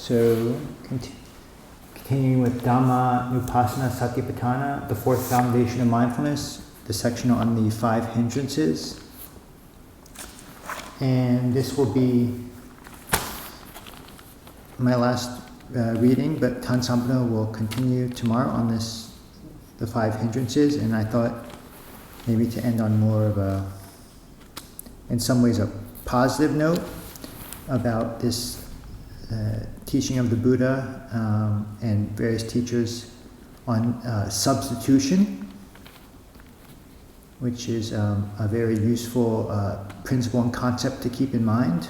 So, continuing with Dhamma Nupassana Satipatthana, the fourth foundation of mindfulness, the section on the 5 hindrances. And this will be my last reading, but Thanissaro will continue tomorrow on the 5 hindrances, and I thought maybe to end on more of a, in some ways, a positive note about this teaching of the Buddha and various teachers on substitution, which is a very useful principle and concept to keep in mind.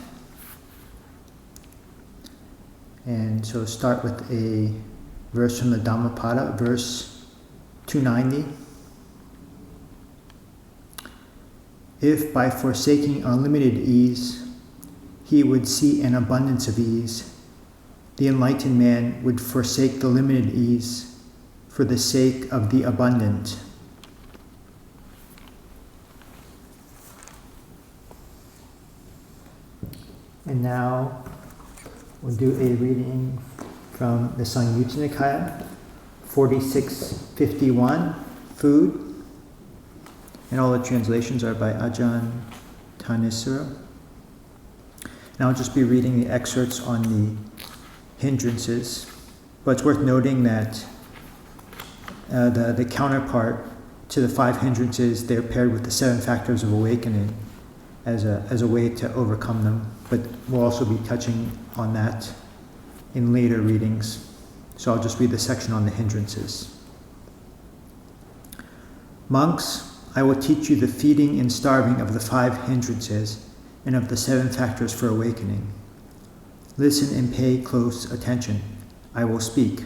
And so start with a verse from the Dhammapada, verse 290. If by forsaking unlimited ease, he would see an abundance of ease, the enlightened man would forsake the limited ease for the sake of the abundant. And now we'll do a reading from the Samyutta Nikaya, 4651, Food. And all the translations are by Ajahn Thanissaro. And I'll just be reading the excerpts on the hindrances. But it's worth noting that the counterpart to the 5 hindrances, they're paired with the 7 factors of awakening as a way to overcome them. But we'll also be touching on that in later readings. So I'll just read the section on the hindrances. Monks, I will teach you the feeding and starving of the 5 hindrances and of the 7 factors for awakening. Listen and pay close attention. I will speak.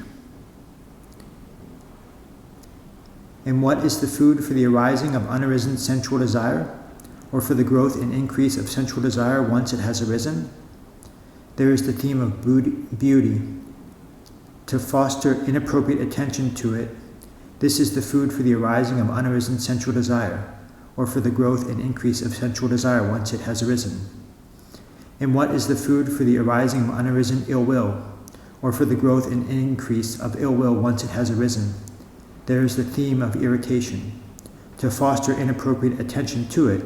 And what is the food for the arising of unarisen sensual desire, or for the growth and increase of sensual desire once it has arisen? There is the theme of beauty. To foster inappropriate attention to it, this is the food for the arising of unarisen sensual desire, or for the growth and increase of sensual desire once it has arisen. And what is the food for the arising of unarisen ill will, or for the growth and increase of ill will once it has arisen? There is the theme of irritation. To foster inappropriate attention to it,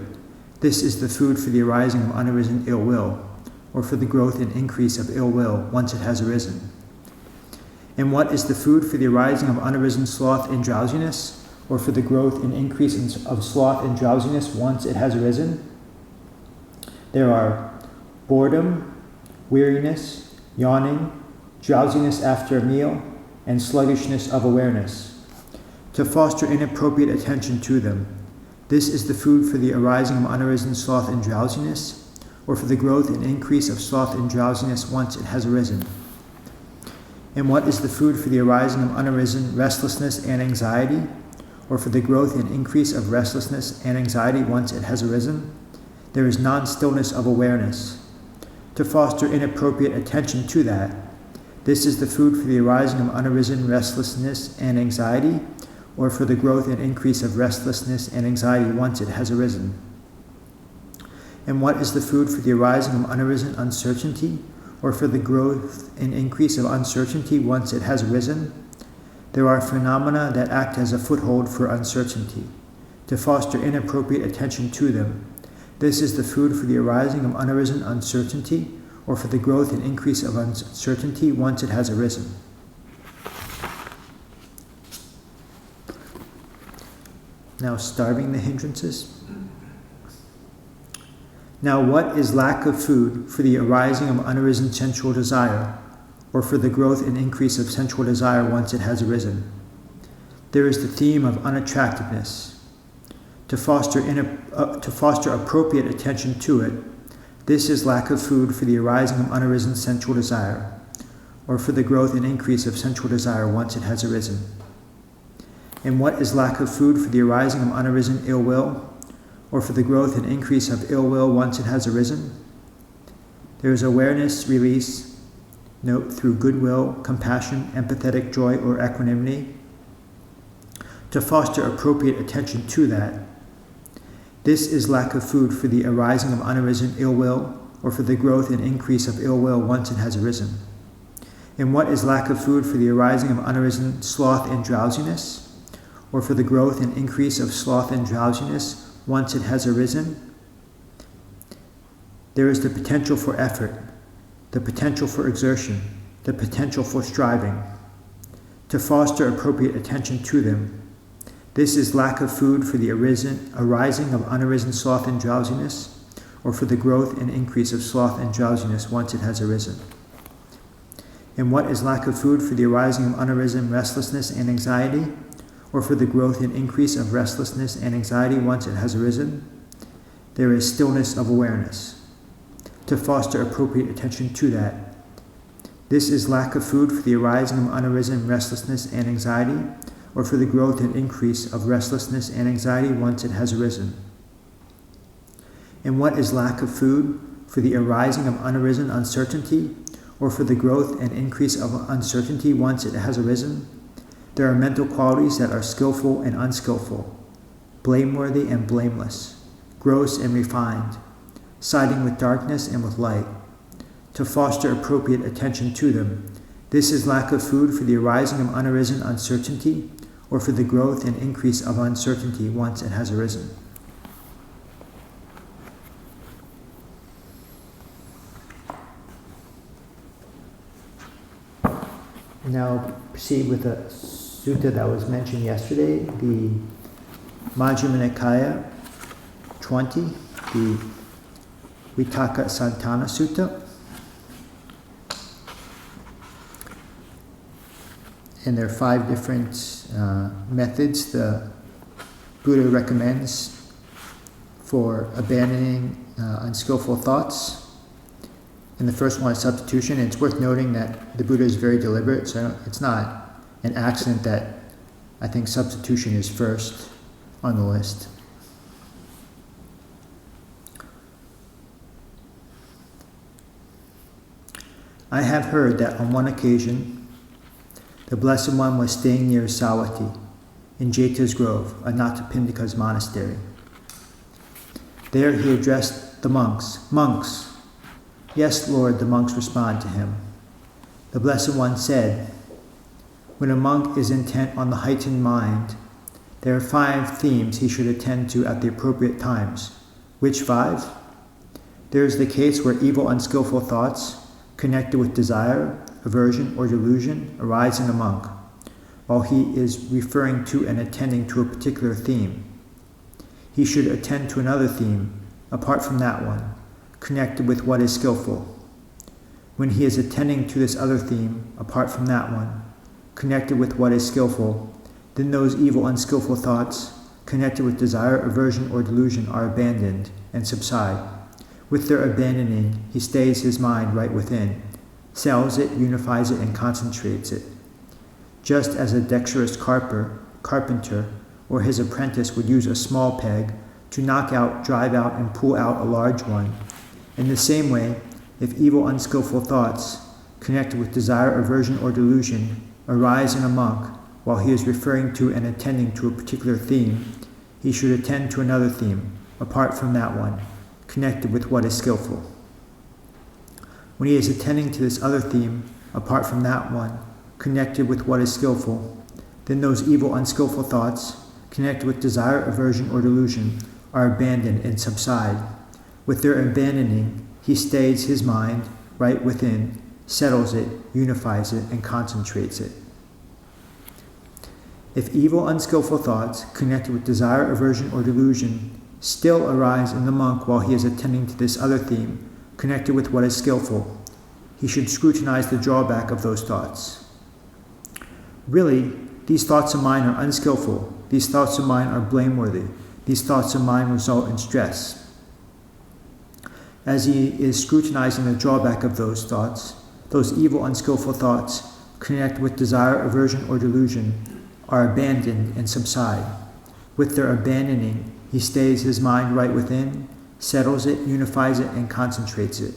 this is the food for the arising of unarisen ill will, or for the growth and increase of ill will once it has arisen. And what is the food for the arising of unarisen sloth and drowsiness, or for the growth and increase of sloth and drowsiness once it has arisen? There are boredom, weariness, yawning, drowsiness after a meal, and sluggishness of awareness. To foster inappropriate attention to them, this is the food for the arising of unarisen sloth and drowsiness, or for the growth and increase of sloth and drowsiness once it has arisen. And what is the food for the arising of unarisen restlessness and anxiety, or for the growth and increase of restlessness and anxiety once it has arisen? There is non-stillness of awareness. To foster inappropriate attention to that, this is the food for the arising of unarisen restlessness and anxiety, or for the growth and increase of restlessness and anxiety once it has arisen. And what is the food for the arising of unarisen uncertainty, or for the growth and increase of uncertainty once it has arisen? There are phenomena that act as a foothold for uncertainty. To foster inappropriate attention to them, this is the food for the arising of unarisen uncertainty, or for the growth and increase of uncertainty once it has arisen. Now, starving the hindrances. Now, what is lack of food for the arising of unarisen sensual desire, or for the growth and increase of sensual desire once it has arisen? There is the theme of unattractiveness. To foster appropriate attention to it, this is lack of food for the arising of unarisen sensual desire, or for the growth and increase of sensual desire once it has arisen. And what is lack of food for the arising of unarisen ill will, or for the growth and increase of ill will once it has arisen? There is awareness release, note, through goodwill, compassion, empathetic joy, or equanimity. To foster appropriate attention to that, this is lack of food for the arising of unarisen ill will, or for the growth and increase of ill will once it has arisen. And what is lack of food for the arising of unarisen sloth and drowsiness, or for the growth and increase of sloth and drowsiness once it has arisen? There is the potential for effort, the potential for exertion, the potential for striving. To foster appropriate attention to them, this is lack of food for the arising of unarisen sloth and drowsiness, or for the growth and increase of sloth and drowsiness once it has arisen. And what is lack of food for the arising of unarisen restlessness and anxiety, or for the growth and increase of restlessness and anxiety once it has arisen? There is stillness of awareness. To foster appropriate attention to that, this is lack of food for the arising of unarisen restlessness and anxiety, or for the growth and increase of restlessness and anxiety once it has arisen. And what is lack of food for the arising of unarisen uncertainty, or for the growth and increase of uncertainty once it has arisen? There are mental qualities that are skillful and unskillful, blameworthy and blameless, gross and refined, siding with darkness and with light. To foster appropriate attention to them, this is lack of food for the arising of unarisen uncertainty, or for the growth and increase of uncertainty once it has arisen. Now proceed with the sutta that was mentioned yesterday, the Majjhima Nikaya 20, the Vitakka Santana Sutta. And there are 5 different methods the Buddha recommends for abandoning unskillful thoughts. And the first one is substitution. And it's worth noting that the Buddha is very deliberate, so it's not an accident that I think substitution is first on the list. I have heard that on one occasion, the Blessed One was staying near Savatthi, in Jeta's Grove, Anathapindika's monastery. There he addressed the monks. Monks! Yes, Lord, the monks respond to him. The Blessed One said, when a monk is intent on the heightened mind, there are 5 themes he should attend to at the appropriate times. Which 5? There is the case where evil, unskillful thoughts, connected with desire, aversion, or delusion, arise in a monk, while he is referring to and attending to a particular theme. He should attend to another theme, apart from that one, connected with what is skillful. When he is attending to this other theme, apart from that one, connected with what is skillful, then those evil, unskillful thoughts, connected with desire, aversion, or delusion, are abandoned and subside. With their abandoning, he stays his mind right within, settles it, unifies it, and concentrates it. Just as a dexterous carpenter, or his apprentice would use a small peg to knock out, drive out, and pull out a large one, in the same way, if evil, unskillful thoughts, connected with desire, aversion, or delusion, arise in a monk while he is referring to and attending to a particular theme, he should attend to another theme, apart from that one, connected with what is skillful. When he is attending to this other theme, apart from that one, connected with what is skillful, then those evil, unskillful thoughts, connected with desire, aversion, or delusion, are abandoned and subside. With their abandoning, he stays his mind right within, settles it, unifies it, and concentrates it. If evil, unskillful thoughts, connected with desire, aversion, or delusion, still arise in the monk while he is attending to this other theme, connected with what is skillful, he should scrutinize the drawback of those thoughts. Really, these thoughts of mine are unskillful. These thoughts of mine are blameworthy. These thoughts of mine result in stress. As he is scrutinizing the drawback of those thoughts, those evil, unskillful thoughts, connected with desire, aversion, or delusion, are abandoned and subside. With their abandoning, he stays his mind right within, settles it, unifies it, and concentrates it.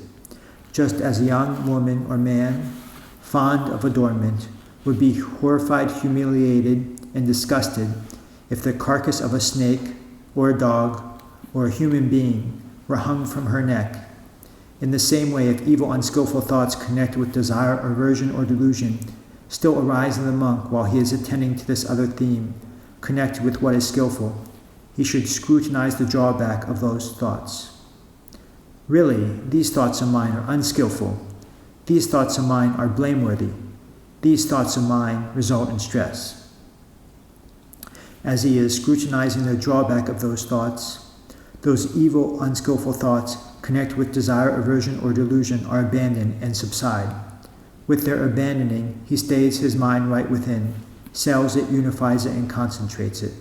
Just as a young woman or man, fond of adornment, would be horrified, humiliated, and disgusted if the carcass of a snake, or a dog, or a human being were hung from her neck, In the same way, if evil, unskillful thoughts connected with desire, aversion, or delusion still arise in the monk while he is attending to this other theme, connected with what is skillful, he should scrutinize the drawback of those thoughts. Really, these thoughts of mine are unskillful. These thoughts of mine are blameworthy. These thoughts of mine result in stress. As he is scrutinizing the drawback of those thoughts, those evil, unskillful thoughts connect with desire, aversion, or delusion are abandoned and subside. With their abandoning, he stays his mind right within, settles it, unifies it, and concentrates it.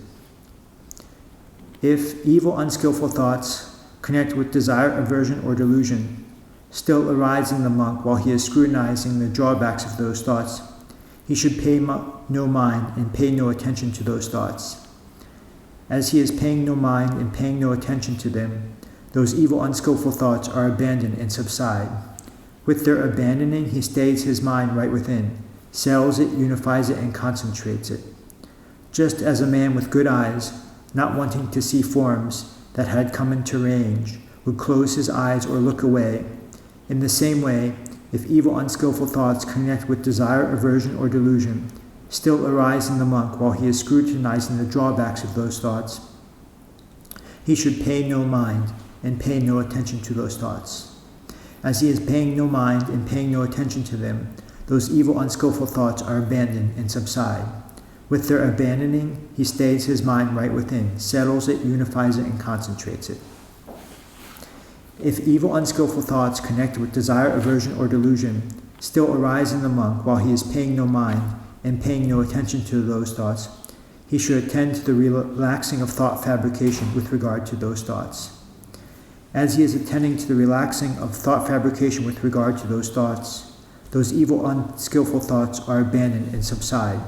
If evil, unskillful thoughts connect with desire, aversion, or delusion still arise in the monk while he is scrutinizing the drawbacks of those thoughts, he should pay no mind and pay no attention to those thoughts. As he is paying no mind and paying no attention to them, those evil, unskillful thoughts are abandoned and subside. With their abandoning, he stays his mind right within, settles it, unifies it, and concentrates it. Just as a man with good eyes, not wanting to see forms that had come into range, would close his eyes or look away, in the same way, if evil, unskillful thoughts connect with desire, aversion, or delusion still arise in the monk while he is scrutinizing the drawbacks of those thoughts, he should pay no mind and pay no attention to those thoughts. As he is paying no mind and paying no attention to them, those evil, unskillful thoughts are abandoned and subside. With their abandoning, he stays his mind right within, settles it, unifies it, and concentrates it. If evil, unskillful thoughts connected with desire, aversion, or delusion still arise in the monk while he is paying no mind and paying no attention to those thoughts, he should attend to the relaxing of thought fabrication with regard to those thoughts. As he is attending to the relaxing of thought fabrication with regard to those thoughts, those evil, unskillful thoughts are abandoned and subside.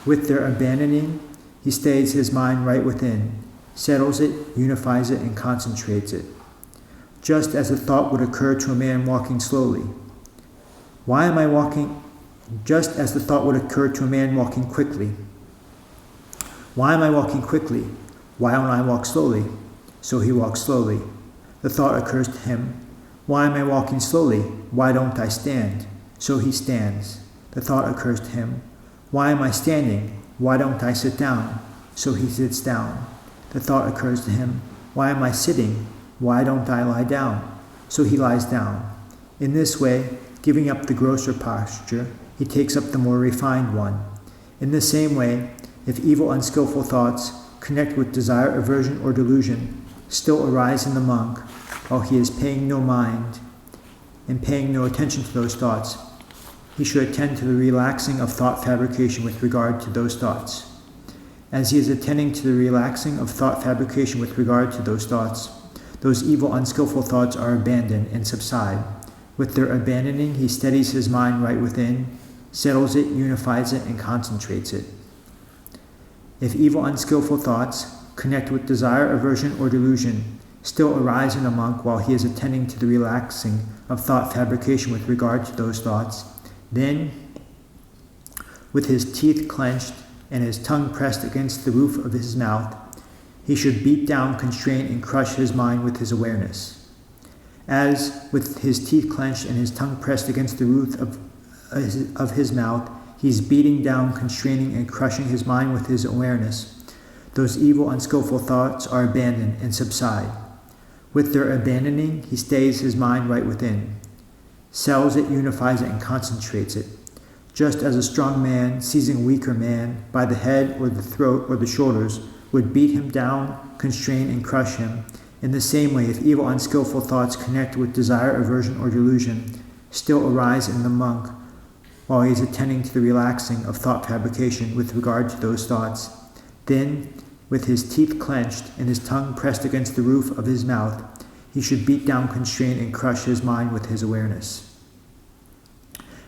With their abandoning, he stays his mind right within, settles it, unifies it, and concentrates it. Just as a thought would occur to a man walking slowly. Why am I walking? Just as the thought would occur to a man walking quickly. Why am I walking quickly? Why don't I walk slowly? So he walks slowly. The thought occurs to him, why am I walking slowly? Why don't I stand? So he stands. The thought occurs to him, why am I standing? Why don't I sit down? So he sits down. The thought occurs to him, why am I sitting? Why don't I lie down? So he lies down. In this way, giving up the grosser posture, he takes up the more refined one. In the same way, if evil, unskillful thoughts connect with desire, aversion, or delusion still arise in the monk while he is paying no mind and paying no attention to those thoughts, he should attend to the relaxing of thought fabrication with regard to those thoughts. As he is attending to the relaxing of thought fabrication with regard to those thoughts, those evil, unskillful thoughts are abandoned and subside. With their abandoning, he steadies his mind right within, settles it, unifies it, and concentrates it. If evil, unskillful thoughts connect with desire, aversion, or delusion still arise in a monk while he is attending to the relaxing of thought fabrication with regard to those thoughts, then, with his teeth clenched and his tongue pressed against the roof of his mouth, he should beat down, constrain, and crush his mind with his awareness. As, with his teeth clenched and his tongue pressed against the roof of his mouth, he is beating down, constraining, and crushing his mind with his awareness, those evil, unskillful thoughts are abandoned and subside. With their abandoning, he stays his mind right within, settles it, unifies it, and concentrates it. Just as a strong man, seizing a weaker man by the head or the throat or the shoulders, would beat him down, constrain, and crush him, in the same way, if evil, unskillful thoughts connect with desire, aversion, or delusion still arise in the monk while he is attending to the relaxing of thought fabrication with regard to those thoughts, then, with his teeth clenched and his tongue pressed against the roof of his mouth, he should beat down, constrain, and crush his mind with his awareness.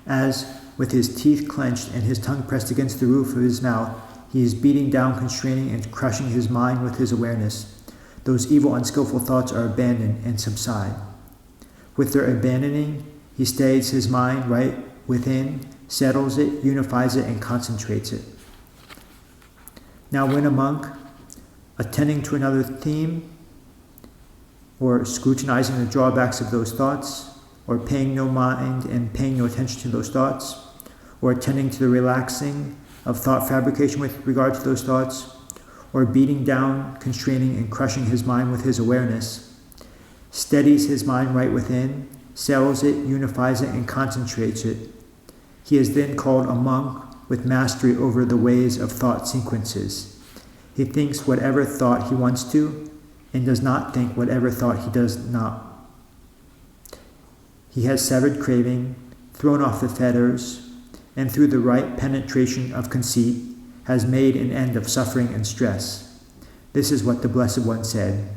As, with his teeth clenched and his tongue pressed against the roof of his mouth, he is beating down, constraining, and crushing his mind with his awareness, those evil, unskillful thoughts are abandoned and subside. With their abandoning, he stays his mind right within, settles it, unifies it, and concentrates it. Now when a monk, attending to another theme, or scrutinizing the drawbacks of those thoughts, or paying no mind and paying no attention to those thoughts, or attending to the relaxing of thought fabrication with regard to those thoughts, or beating down, constraining, and crushing his mind with his awareness, steadies his mind right within, settles it, unifies it, and concentrates it. He is then called a monk with mastery over the ways of thought sequences. He thinks whatever thought he wants to, and does not think whatever thought he does not. He has severed craving, thrown off the fetters, and through the right penetration of conceit, has made an end of suffering and stress. This is what the Blessed One said.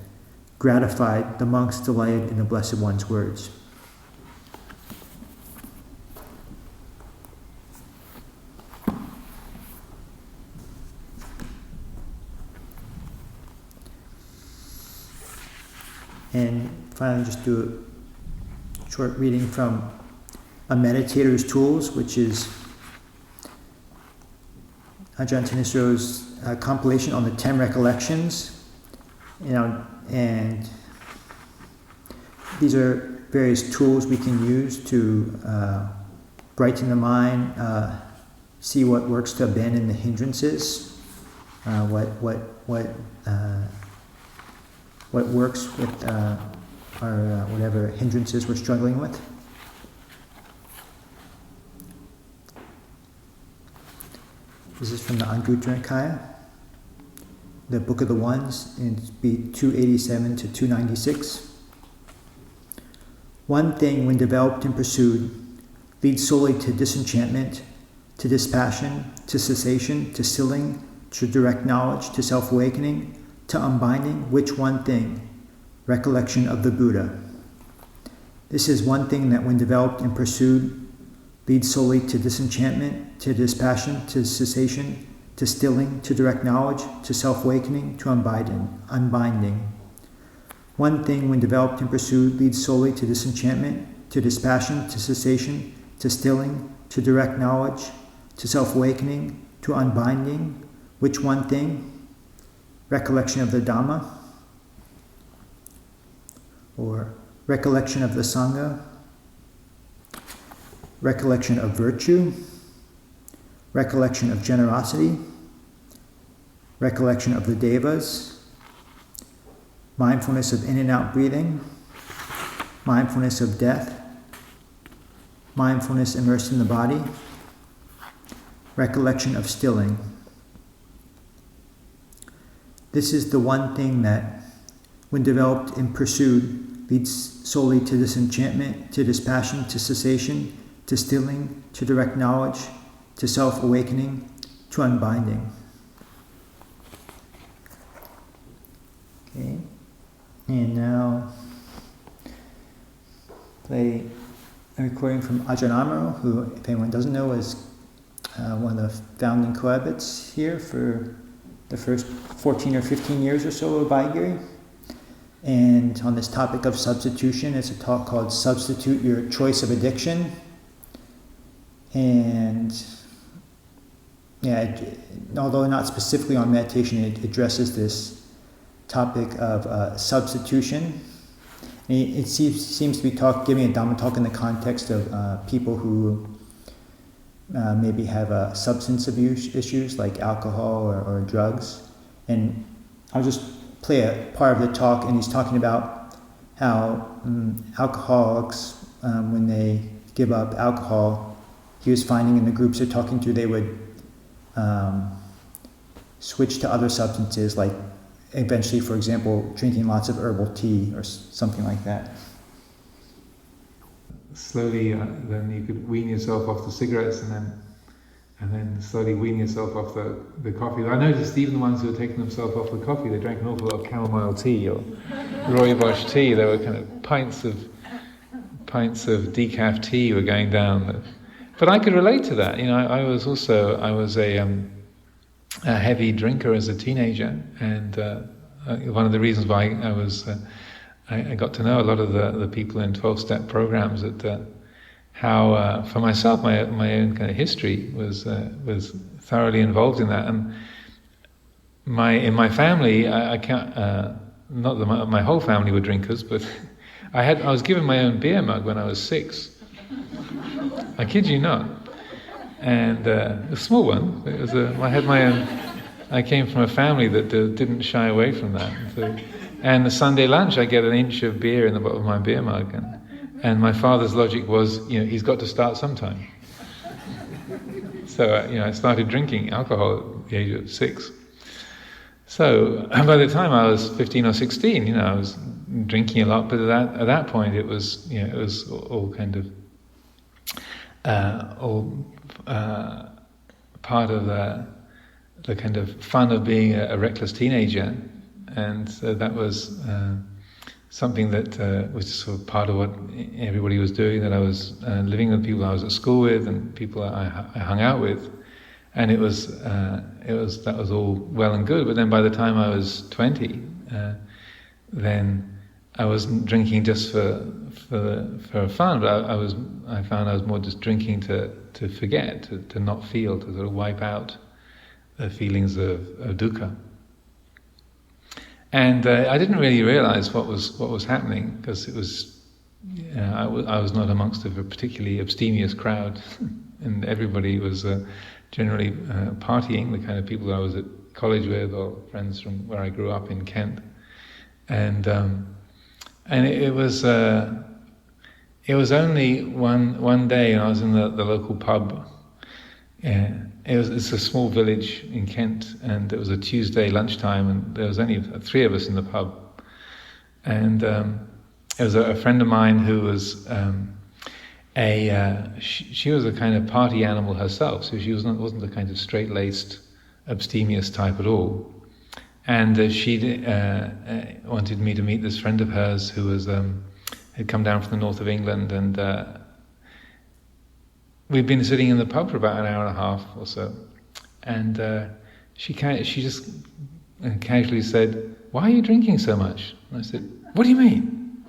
Gratified, the monks delighted in the Blessed One's words. And finally, just do a short reading from A Meditators Tools, which is Ajahn Thanissaro compilation on the 10 recollections. And these are various tools we can use to brighten the mind, see what works to abandon the hindrances, what works with our whatever hindrances we're struggling with. This is from the Samyutta Nikaya, the Book of the Ones, and it's be 287 to 296. One thing, when developed and pursued, leads solely to disenchantment, to dispassion, to cessation, to stilling, to direct knowledge, to self-awakening, to unbinding. Which one thing? Recollection of the Buddha. This is one thing that, when developed and pursued, leads solely to disenchantment, to dispassion, to cessation, to stilling, to direct knowledge, to self-awakening, to unbinding. One thing, when developed and pursued, leads solely to disenchantment, to dispassion, to cessation, to stilling, to direct knowledge, to self-awakening, to unbinding. Which one thing? Recollection of the Dhamma, or recollection of the Sangha, recollection of virtue, recollection of generosity, recollection of the devas, mindfulness of in and out breathing, mindfulness of death, mindfulness immersed in the body, recollection of stilling. This is the one thing that, when developed and pursued, leads solely to disenchantment, to dispassion, to cessation, to stilling, to direct knowledge, to self-awakening, to unbinding. Okay, and now play a recording from Ajahn Amaro, who, if anyone doesn't know, is one of the founding co-abbots here for the first 14 or 15 years or so of Abhayagiri. And on this topic of substitution, it's a talk called Substitute Your Choice of Addiction. And although not specifically on meditation, it addresses this topic of substitution. And it seems to be giving a Dhamma talk in the context of people who maybe have substance abuse issues like alcohol or drugs. And I'll just play a part of the talk, and he's talking about how alcoholics, when they give up alcohol, he was finding in the groups they're talking to, they would switch to other substances, like eventually, for example, drinking lots of herbal tea or something like that. Slowly, then you could wean yourself off the cigarettes, and then slowly wean yourself off the coffee. I noticed even the ones who were taking themselves off the coffee, they drank an awful lot of chamomile tea or rooibos tea. There were kind of pints of decaf tea were going down. But I could relate to that. I was a heavy drinker as a teenager, and one of the reasons why I got to know a lot of the people in 12-step programs, that how for myself my own kind of history was thoroughly involved in that, and in my family I can't not that my whole family were drinkers, but I was given my own beer mug when I was 6. I kid you not. And a small one. I had my own. I came from a family that didn't shy away from that. And the Sunday lunch, I get an inch of beer in the bottom of my beer mug, and my father's logic was, he's got to start sometime. So I started drinking alcohol at the age of 6. So by the time I was 15 or 16, I was drinking a lot. But at that point, it was all kind of part of the kind of fun of being a reckless teenager, and so that was something that was just sort of part of what everybody was doing. That I was living with people I was at school with and people I hung out with, and that was all well and good. But then by the time I was 20, then I wasn't drinking just for fun, but I found I was more just drinking to forget, to not feel, to sort of wipe out the feelings of dukkha. And I didn't really realize what was happening, because it was I was not amongst a particularly abstemious crowd, and everybody was generally partying, the kind of people I was at college with or friends from where I grew up in Kent, and it was only one day, and I was in the local pub. It's a small village in Kent, and it was a Tuesday lunchtime, and there was only 3 of us in the pub. And it was a friend of mine who was she was a kind of party animal herself, so she wasn't the kind of straight-laced, abstemious type at all. And she wanted me to meet this friend of hers who was had come down from the north of England, and we'd been sitting in the pub for about an hour and a half or so, and she just casually said, "Why are you drinking so much?" And I said, "What do you mean?"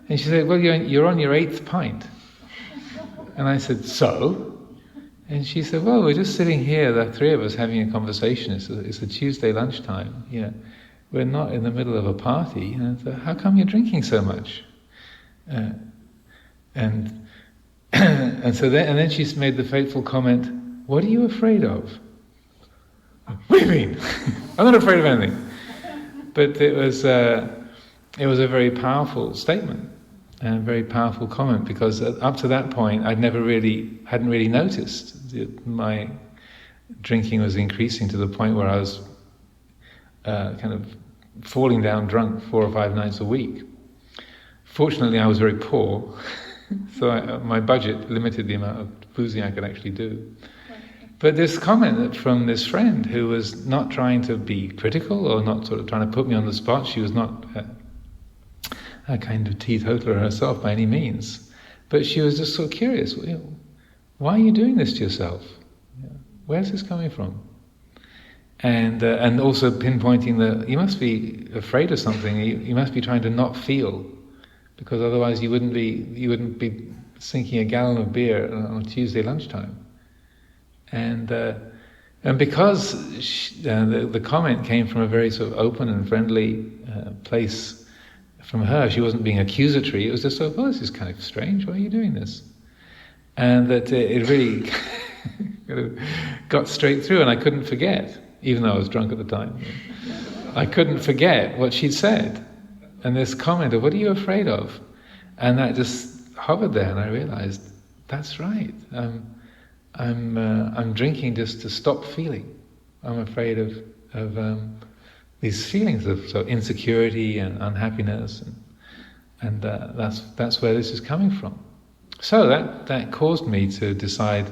And she said, "Well, you're on your 8th pint." And I said, "So?" And she said, "Well, we're just sitting here, the 3 of us, having a conversation. It's a Tuesday lunchtime. We're not in the middle of a party. So how come you're drinking so much?" And then she made the fateful comment, "What are you afraid of?" "What do you mean?" "I'm not afraid of anything." But it was a very powerful statement and a very powerful comment, because up to that point I'd hadn't really noticed that my drinking was increasing to the point where I was kind of falling down drunk 4 or 5 nights a week. Fortunately, I was very poor, so my budget limited the amount of boozing I could actually do. But this comment from this friend, who was not trying to be critical or not sort of trying to put me on the spot, she was not a kind of teetotaler herself by any means, but she was just so curious. Why are you doing this to yourself? Where's this coming from? And also pinpointing that you must be afraid of something. You must be trying to not feel, because otherwise you wouldn't be sinking a gallon of beer on a Tuesday lunchtime. And because the comment came from a very sort of open and friendly place from her, she wasn't being accusatory. It was just sort of, "Oh, this is kind of strange. Why are you doing this?" And that it really got straight through, and I couldn't forget, even though I was drunk at the time. I couldn't forget what she'd said. And this comment of, "What are you afraid of?" And that just hovered there, and I realized, that's right. I'm drinking just to stop feeling. I'm afraid of these feelings of sort of insecurity and unhappiness, and that's where this is coming from. So that caused me to decide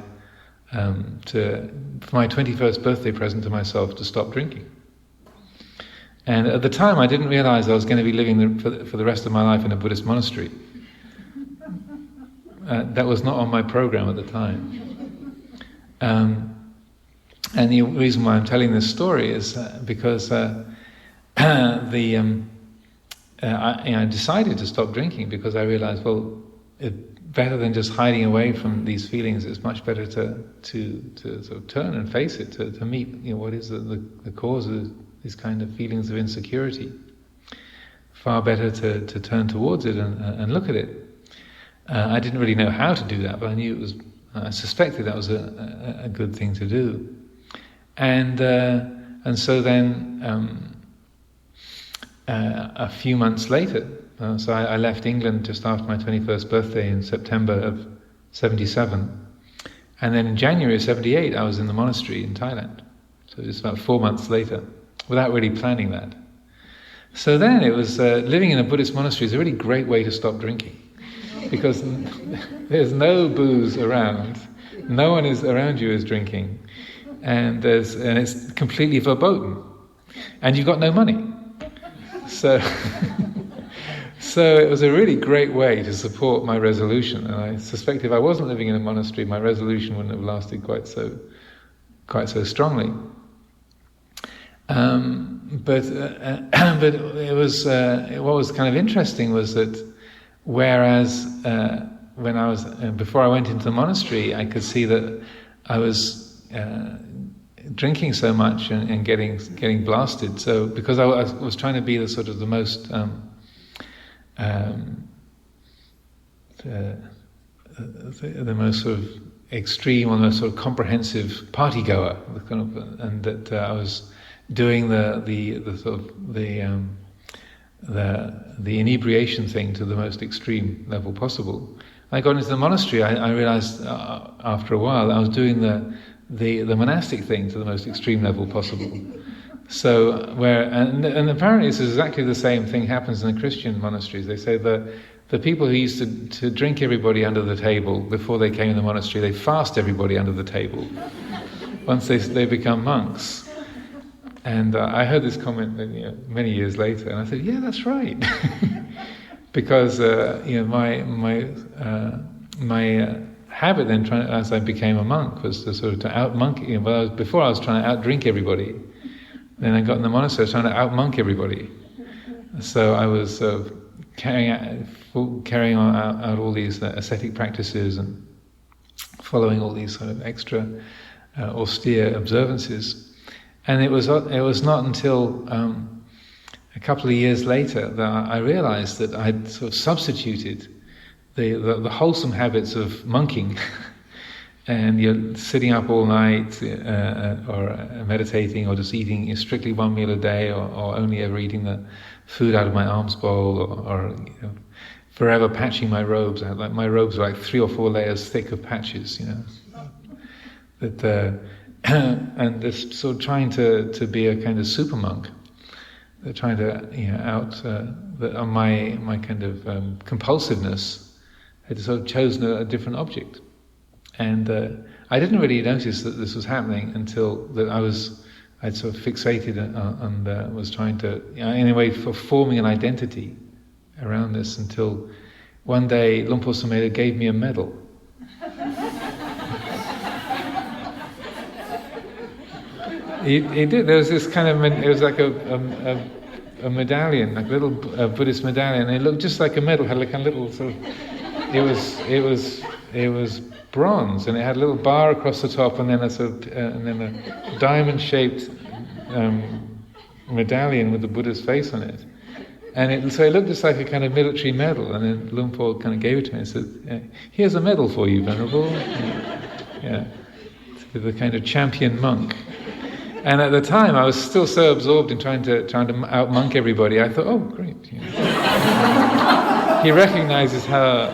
for my 21st birthday present to myself, to stop drinking. And at the time, I didn't realize I was going to be living for the rest of my life in a Buddhist monastery. That was not on my program at the time. And the reason why I'm telling this story is because I decided to stop drinking, because I realized, better than just hiding away from these feelings, it's much better to sort of turn and face it, to meet what is the cause of these kind of feelings of insecurity. far better to turn towards it and look at it. I didn't really know how to do that, but I knew it was. I suspected that was a good thing to do, and so then a few months later, so I left England just after my 21st birthday in September of '77, and then in January of '78 I was in the monastery in Thailand. So just about 4 months later, without really planning that. So then it was living in a Buddhist monastery is a really great way to stop drinking. Because there's no booze around, no one is around you is drinking, and it's completely verboten, and you've got no money. So, so it was a really great way to support my resolution. And I suspect if I wasn't living in a monastery, my resolution wouldn't have lasted quite so strongly. But it was what was kind of interesting was that. Whereas when I was before I went into the monastery, I could see that I was drinking so much and getting blasted. So because I was trying to be the sort of the most the most sort of extreme or the most sort of comprehensive party goer, and that I was doing the sort of the inebriation thing to the most extreme level possible. I got into the monastery. I realized after a while I was doing the monastic thing to the most extreme level possible. So and apparently this is exactly the same thing happens in the Christian monasteries. They say the people who used to drink everybody under the table before they came in the monastery, they fast everybody under the table once they become monks. And I heard this comment many years later, and I said, "Yeah, that's right," because my habit then, as I became a monk, was to sort of to out-monk. Before I was trying to out-drink everybody. Then I got in the monastery, I was trying to out-monk everybody. So I was carrying out all these ascetic practices and following all these sort of extra austere observances. And it was not until a couple of years later that I realized that I'd sort of substituted the wholesome habits of monking, and you're sitting up all night or meditating or just eating strictly one meal a day or only ever eating the food out of my alms bowl or forever patching my robes. My robes were like 3 or 4 layers thick of patches, that. And this sort of trying to be a kind of super monk, trying to on my kind of compulsiveness had sort of chosen a different object, and I didn't really notice that this was happening until that I'd sort of fixated and was trying to in a way for forming an identity around this until one day Luang Por Sumedho gave me a medal. He did. There was this kind of, it was like a medallion, like a little Buddhist medallion. It looked just like a medal. It had like a little sort of. It was bronze, and it had a little bar across the top, and then a diamond-shaped medallion with the Buddha's face on it. And it looked just like a kind of military medal. And then Luang Por kind of gave it to me and said, "Here's a medal for you, Venerable." Yeah, to the kind of champion monk. And at the time, I was still so absorbed in trying to out-monk everybody. I thought, "Oh, great!" He recognizes how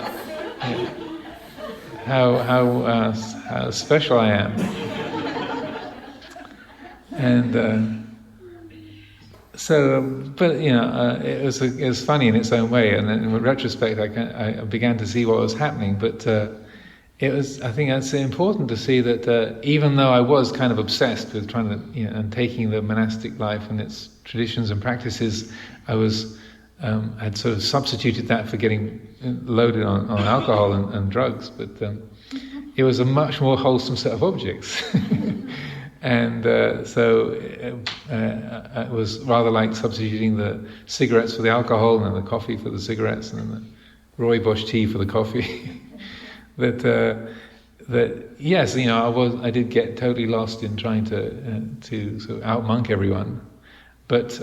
special I am, and it was funny in its own way. And then in retrospect, I began to see what was happening, but. I think that's important to see that even though I was kind of obsessed with trying to, and taking the monastic life and its traditions and practices, I was had sort of substituted that for getting loaded on alcohol and drugs. But it was a much more wholesome set of objects, and so it was rather like substituting the cigarettes for the alcohol and the coffee for the cigarettes and the rooibos tea for the coffee. That yes, I did get totally lost in trying to sort of out-monk everyone, but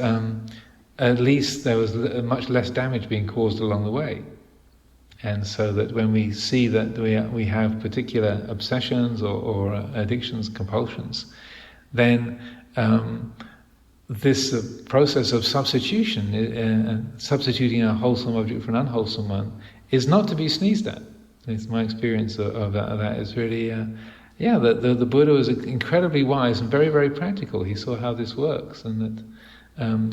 at least there was much less damage being caused along the way. And so that when we see that we have particular obsessions or addictions, compulsions, then this process of substitution, substituting a wholesome object for an unwholesome one, is not to be sneezed at. It's my experience of that is really, the Buddha was incredibly wise and very, very practical. He saw how this works, and that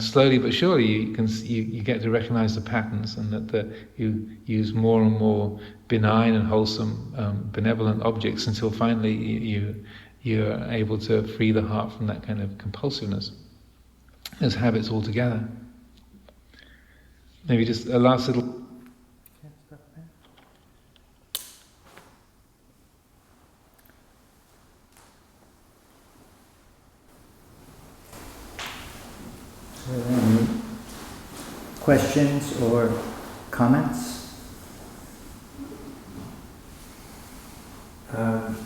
slowly but surely you get to recognize the patterns, and that you use more and more benign and wholesome, benevolent objects until finally you're able to free the heart from that kind of compulsiveness as habits altogether. Maybe just a last little. Are there any questions or comments?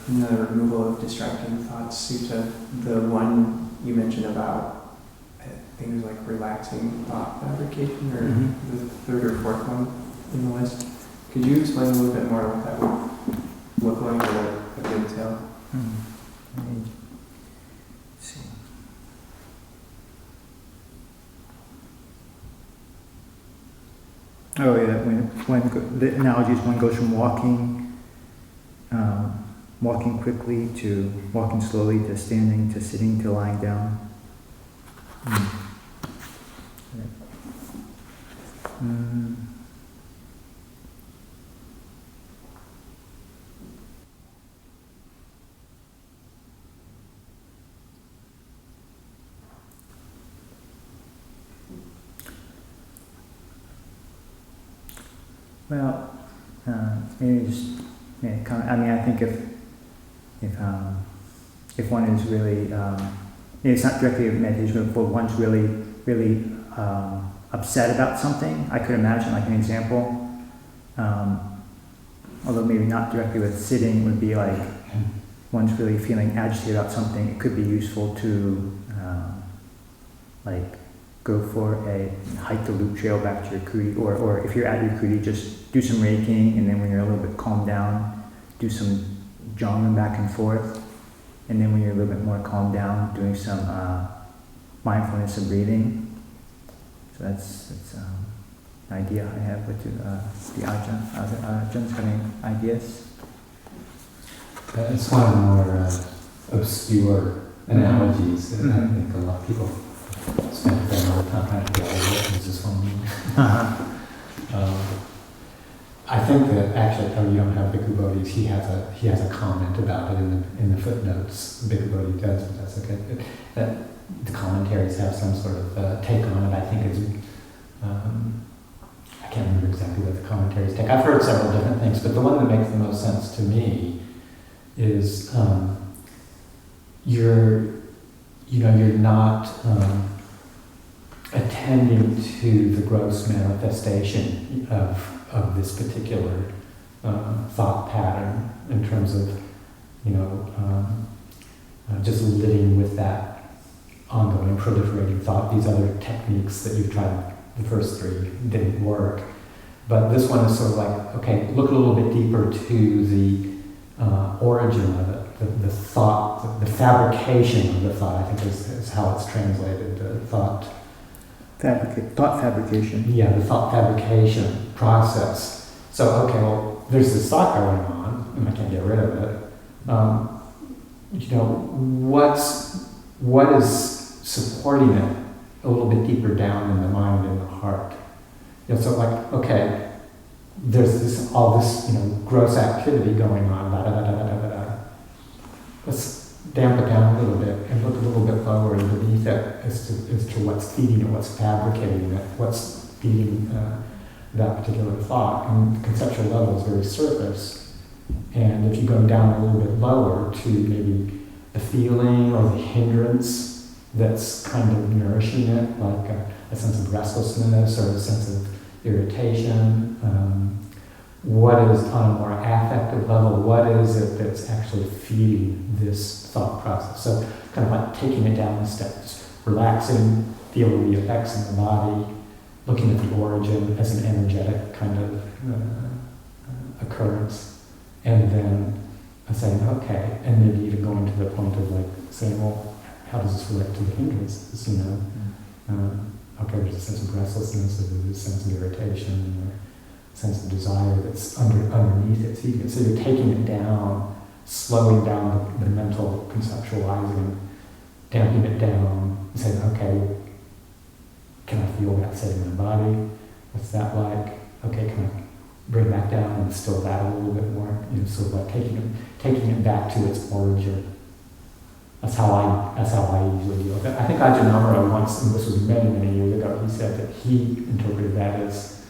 In the removal of distracting thoughts sutta, the one you mentioned about things like relaxing thought fabrication, or the third or fourth one in the list, could you explain a little bit more what that would look like or what it would entail? Let me see. Oh yeah, when the analogy is one goes from walking quickly to walking slowly to standing to sitting to lying down. Well, maybe just comment. I mean, I think if one is really, it's not directly a meditation, but one's really upset about something. I could imagine, like an example, although maybe not directly with sitting, would be like one's really feeling agitated about something. It could be useful to like go for hike the loop trail back to your kuti, or if you're at your kuti, just do some raking, and then when you're a little bit calmed down, do some jongling back and forth, and then when you're a little bit more calmed down, doing some mindfulness of breathing. So that's an idea I have with the Ajahns having ideas. It's one of the more obscure analogies that I think a lot of people spend a fair amount of time trying to figure out what does this one mean. I think that actually, you don't have Bhikkhu Bodhi's. He has a comment about it in the footnotes. Bhikkhu Bodhi does, but that's okay. That the commentaries have some sort of take on it. I think it's I can't remember exactly what the commentaries take. I've heard several different things, but the one that makes the most sense to me is you're not attending to the gross manifestation of this particular thought pattern in terms of just living with that ongoing proliferating thought. These other techniques that you've tried, the first three, didn't work, but this one is sort of like, okay, look a little bit deeper to the origin of it, the thought, the fabrication of the thought, I think is how it's translated, thought fabrication. Yeah, the thought fabrication process. So, okay, well, there's this thought going on, and I can't get rid of it. What is supporting it a little bit deeper down in the mind and the heart? So like, okay, there's all this gross activity going on, Let's damp it down a little bit and look a little bit lower underneath it as to what's feeding it, what's fabricating it, what's feeding that particular thought. And the conceptual level is very surface. And if you go down a little bit lower to maybe the feeling or the hindrance that's kind of nourishing it, like a sense of restlessness or a sense of irritation, what is on a more affective level, what is it that's actually feeding this thought process? So kind of like taking it down the steps, relaxing, feeling the effects in the body, looking at the origin as an energetic kind of occurrence, and then saying, okay, and maybe even going to the point of like saying, well, how does this relate to the hindrances, you know? Okay, there's a sense of restlessness, there's a sense of irritation, or a sense of desire that's underneath it. So you're taking it down, slowing down the mental conceptualizing, damping it down, and saying, okay, can I feel that set in my body? What's that like? Okay, can I bring that down and still that a little bit more? You know, sort of like taking it back to its origin. That's how I usually deal with it. I think Ajahn Amaro once, and this was many, many years ago, he said that he interpreted that as,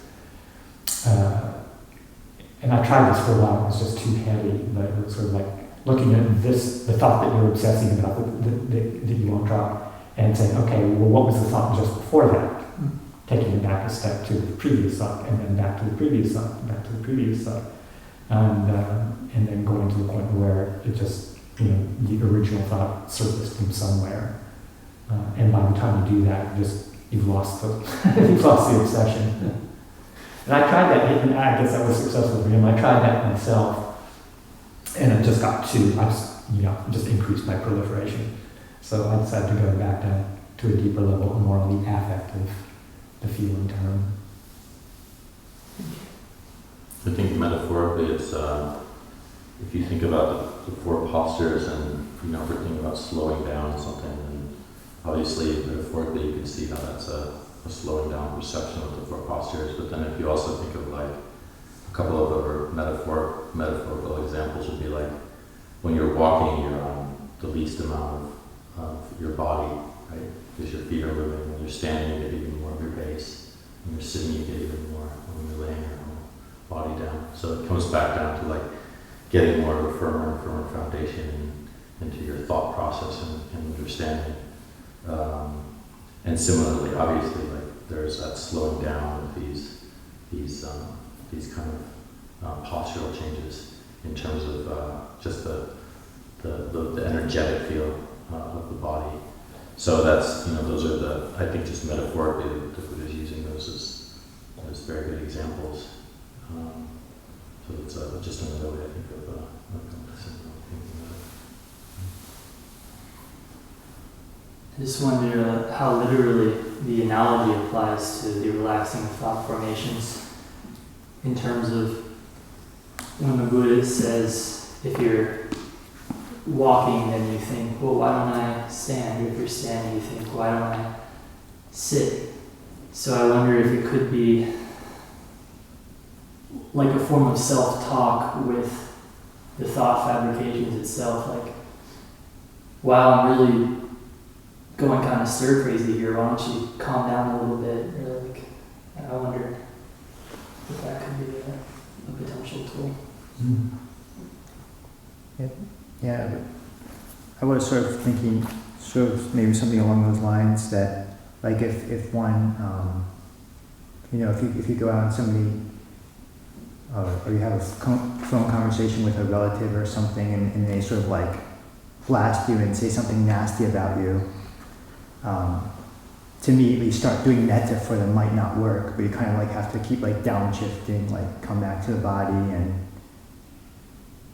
and I tried this for a while, it was just too heavy, but it was sort of like looking at this, the thought that you're obsessing about, that you won't drop, and saying, okay, well, what was the thought just before that? Taking it back a step to the previous thought, and then back to the previous thought, back to the previous thought, and then going to the point where it just, you know, the original thought surfaced from somewhere, and by the time you do that, you've lost the obsession. And I tried that, and I guess that was successful for him. I tried that myself, and it just got just increased my proliferation. So I decided to go back down to a deeper level, more on the affective, the feeling term. I think metaphorically, it's if you think about the four postures, and if we're thinking about slowing down something, and obviously metaphorically you can see how that's a slowing down perception of the four postures. But then if you also think of like a couple of other metaphorical examples would be like when you're walking, you're on the least amount of your body, right? Because your feet are moving. When you're standing, you get even more of your base. When you're sitting, you get even more. When you're laying your whole body down. So it comes back down to like getting more of a firmer and firmer foundation into your thought process and understanding. And similarly, obviously, like there's that slowing down of these kind of postural changes in terms of just the energetic feel of the body. So that's, those are I think just metaphorically, the Buddha is using those as very good examples. So it's just another way I think of thinking about it. I just wonder how literally the analogy applies to the relaxing thought formations in terms of when the Buddha says if you're walking then you think, well, why don't I stand? Or if you're standing you think, why don't I sit? So I wonder if it could be like a form of self-talk with the thought fabrications itself, like, wow, I'm really going kind of stir crazy here, why don't you calm down a little bit? Or like, I wonder if that could be a potential tool. Yeah, I was sort of thinking, maybe something along those lines, that like if one, if you go out and somebody, or you have a phone conversation with a relative or something, and they sort of like blast you and say something nasty about you, to immediately start doing metta for them might not work, but you kind of like have to keep like downshifting, like come back to the body and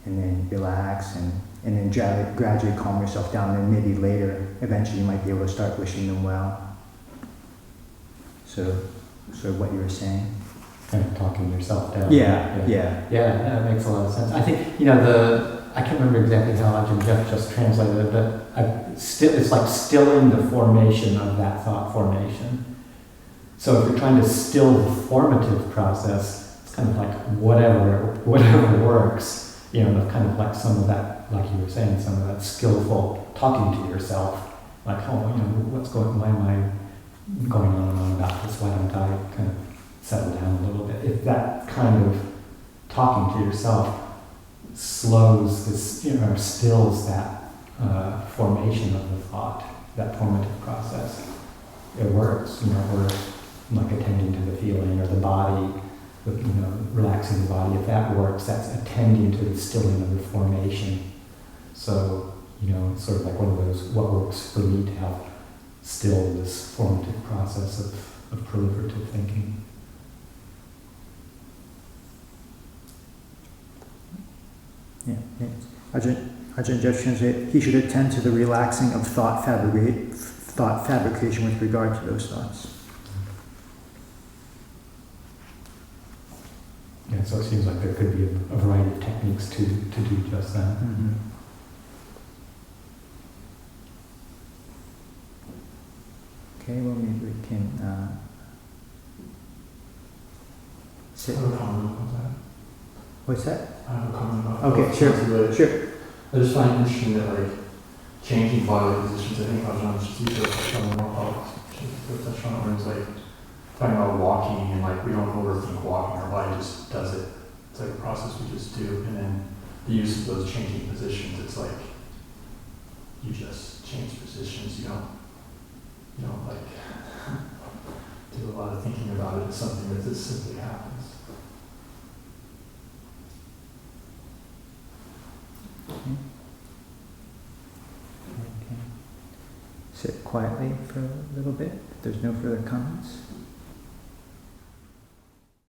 then relax and then gradually calm yourself down, and maybe later, eventually you might be able to start wishing them well. So what you were saying. Kind of talking yourself down. Yeah, that makes a lot of sense. I think, I can't remember exactly how Ajahn Jeff just translated it, but it's like stilling the formation of that thought formation. So if you're trying to still the formative process, it's kind of like whatever works, kind of like some of that, like you were saying, some of that skillful talking to yourself, like, why am I going on and on about this, why don't I kind of settle down a little bit? If that kind of talking to yourself slows this, or stills that formation of the thought, that formative process, it works, or like attending to the feeling or the body, relaxing the body. If that works, that's attending to the stilling of the formation. So, it's sort of like one of those, what works for me to help still this formative process of proliferative thinking. Yeah. Ajahn just translated, he should attend to the relaxing of thought fabrication with regard to those thoughts. Yeah, so it seems like there could be a variety of techniques to do just that. Mm-hmm. Okay, well maybe we can sit. I have a comment about that. What's that? I have a comment about Okay, both sure, possibilities. sure. I just find it interesting that like changing bodily positions, I think Ajahn Ṭhitapañño touched on more about touched on it when it's like talking about walking and like we don't overthink walking, our body just does it. It's like a process we just do, and then the use of those changing positions, it's like you just change positions, you don't like do a lot of thinking about it. It's something that just simply happens. Okay. Sit quietly for a little bit. If there's no further comments.